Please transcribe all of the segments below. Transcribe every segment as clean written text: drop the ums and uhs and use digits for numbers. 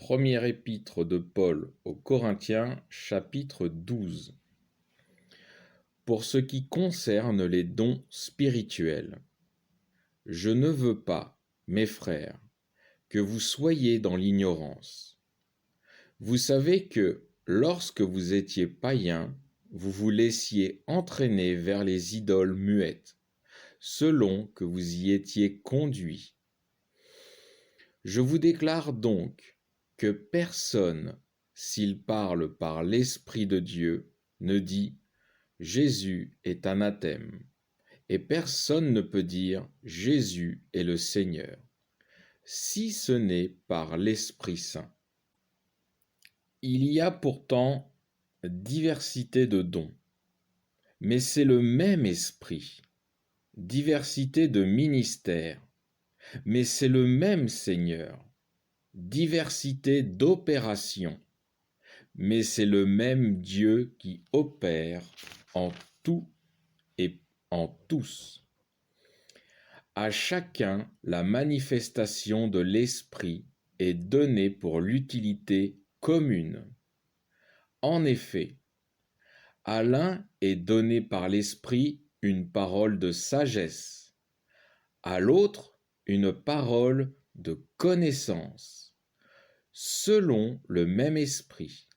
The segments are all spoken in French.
Première épître de Paul aux Corinthiens, chapitre 12. Pour ce qui concerne les dons spirituels, je ne veux pas, mes frères, que vous soyez dans l'ignorance. Vous savez que, lorsque vous étiez païens, vous vous laissiez entraîner vers les idoles muettes, selon que vous y étiez conduits. Je vous déclare donc que personne, s'il parle par l'Esprit de Dieu, ne dit « Jésus est anathème » et personne ne peut dire « Jésus est le Seigneur » si ce n'est par l'Esprit Saint. Il y a pourtant diversité de dons, mais c'est le même Esprit, diversité de ministères, mais c'est le même Seigneur, diversité d'opérations, mais c'est le même Dieu qui opère en tout et en tous. À chacun, la manifestation de l'Esprit est donnée pour l'utilité commune. En effet, à l'un est donnée par l'Esprit une parole de sagesse, à l'autre une parole de connaissance, selon le même Esprit,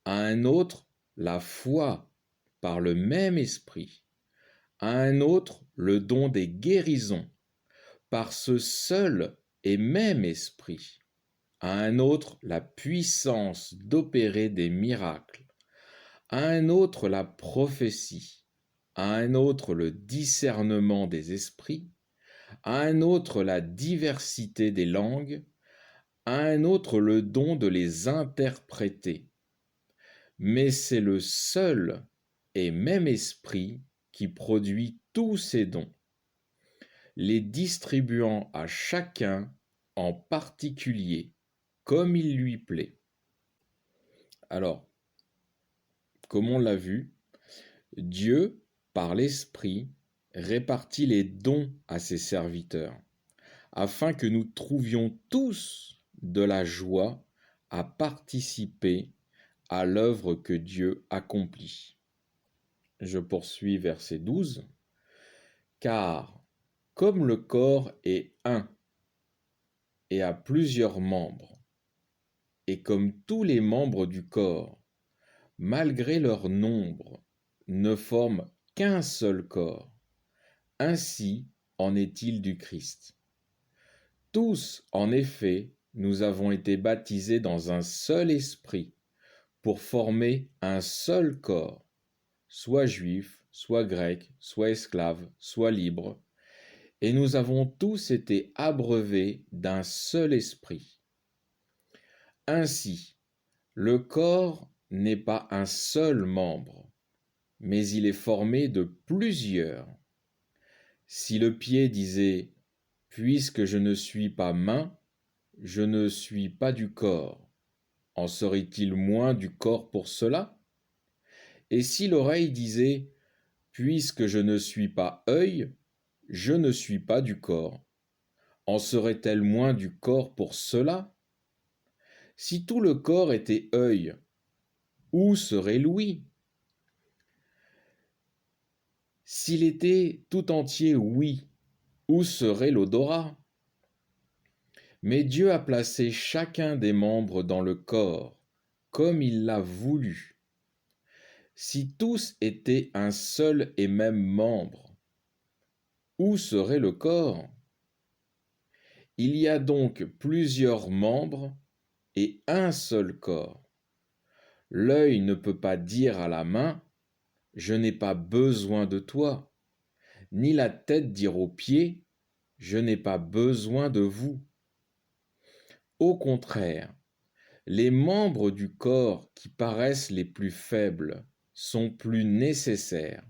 à un autre la foi par le même Esprit, à un autre le don des guérisons par ce seul et même Esprit, à un autre la puissance d'opérer des miracles, à un autre la prophétie, à un autre le discernement des esprits, à un autre la diversité des langues, à un autre le don de les interpréter. Mais c'est le seul et même Esprit qui produit tous ces dons, les distribuant à chacun en particulier, comme il lui plaît. Alors, comme on l'a vu, Dieu, par l'Esprit, répartit les dons à ses serviteurs, afin que nous trouvions tous de la joie à participer à l'œuvre que Dieu accomplit. Je poursuis verset 12. Car, comme le corps est un et a plusieurs membres, et comme tous les membres du corps, malgré leur nombre, ne forment qu'un seul corps, ainsi en est-il du Christ. Tous, en effet, nous avons été baptisés dans un seul esprit, pour former un seul corps, soit juif, soit grec, soit esclave, soit libre, et nous avons tous été abreuvés d'un seul esprit. Ainsi, le corps n'est pas un seul membre, mais il est formé de plusieurs. Si le pied disait « Puisque je ne suis pas main, je ne suis pas du corps », en serait-il moins du corps pour cela? Et si l'oreille disait « Puisque je ne suis pas œil, je ne suis pas du corps », en serait-elle moins du corps pour cela? Si tout le corps était œil, où serait l'ouïe? S'il était tout entier ouïe, où serait l'odorat? Mais Dieu a placé chacun des membres dans le corps, comme il l'a voulu. Si tous étaient un seul et même membre, où serait le corps? Il y a donc plusieurs membres et un seul corps. L'œil ne peut pas dire à la main « Je n'ai pas besoin de toi », ni la tête dire aux pieds « Je n'ai pas besoin de vous ». Au contraire, les membres du corps qui paraissent les plus faibles sont plus nécessaires,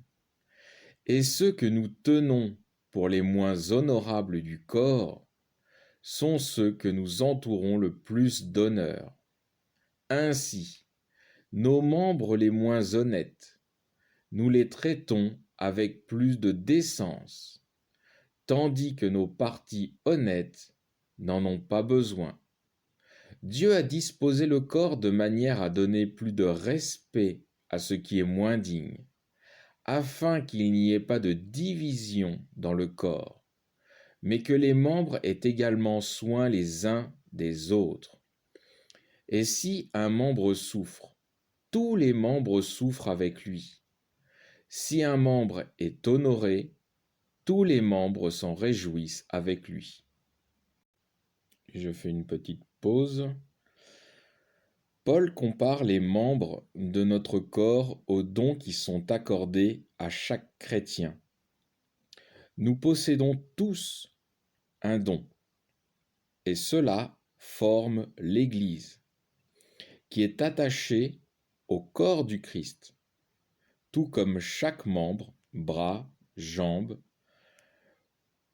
et ceux que nous tenons pour les moins honorables du corps sont ceux que nous entourons le plus d'honneur. Ainsi, nos membres les moins honnêtes, nous les traitons avec plus de décence, tandis que nos parties honnêtes n'en ont pas besoin. Dieu a disposé le corps de manière à donner plus de respect à ce qui est moins digne, afin qu'il n'y ait pas de division dans le corps, mais que les membres aient également soin les uns des autres. Et si un membre souffre, tous les membres souffrent avec lui. Si un membre est honoré, tous les membres s'en réjouissent avec lui. Je fais une petite pause. Paul compare les membres de notre corps aux dons qui sont accordés à chaque chrétien. Nous possédons tous un don, et cela forme l'Église, qui est attachée au corps du Christ, tout comme chaque membre, bras, jambes,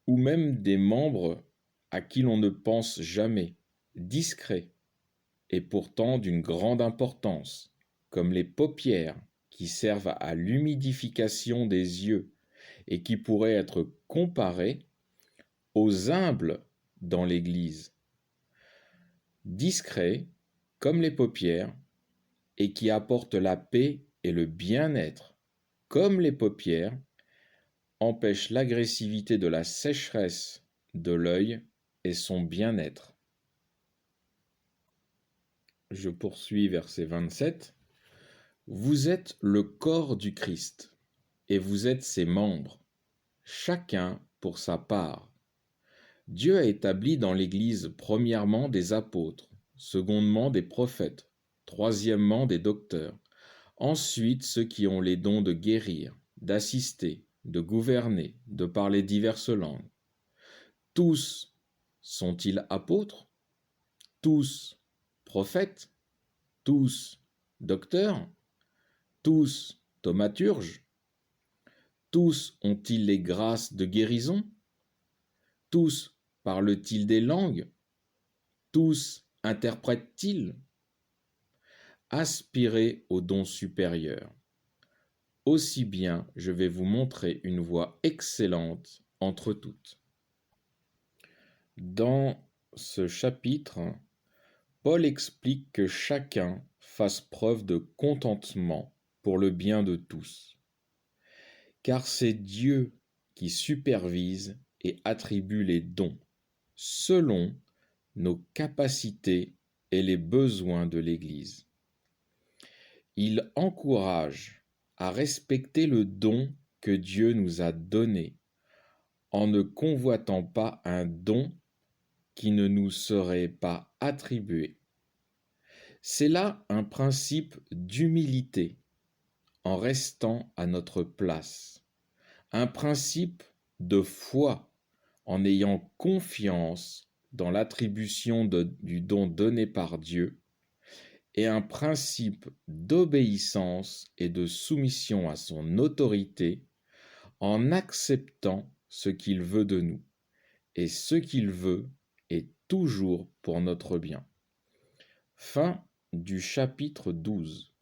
ou même des membres à qui l'on ne pense jamais, discrets, et pourtant d'une grande importance, comme les paupières qui servent à l'humidification des yeux et qui pourraient être comparées aux humbles dans l'Église, discrets comme les paupières et qui apportent la paix et le bien-être, comme les paupières, empêchent l'agressivité de la sécheresse de l'œil et son bien-être. Je poursuis verset 27. Vous êtes le corps du Christ, et vous êtes ses membres, chacun pour sa part. Dieu a établi dans l'Église premièrement des apôtres, secondement des prophètes, troisièmement des docteurs, ensuite ceux qui ont les dons de guérir, d'assister, de gouverner, de parler diverses langues. Tous sont-ils apôtres? Tous prophètes? Tous docteurs? Tous thaumaturges? Tous ont-ils les grâces de guérison? Tous parlent-ils des langues? Tous interprètent-ils? Aspirez aux dons supérieurs. Aussi bien, je vais vous montrer une voie excellente entre toutes. Dans ce chapitre, Paul explique que chacun fasse preuve de contentement pour le bien de tous, car c'est Dieu qui supervise et attribue les dons selon nos capacités et les besoins de l'Église. Il encourage à respecter le don que Dieu nous a donné en ne convoitant pas un don qui ne nous serait pas attribué. C'est là un principe d'humilité en restant à notre place, un principe de foi en ayant confiance dans l'attribution du don donné par Dieu, et un principe d'obéissance et de soumission à son autorité en acceptant ce qu'il veut de nous, et ce qu'il veut est toujours pour notre bien. Fin du chapitre 12.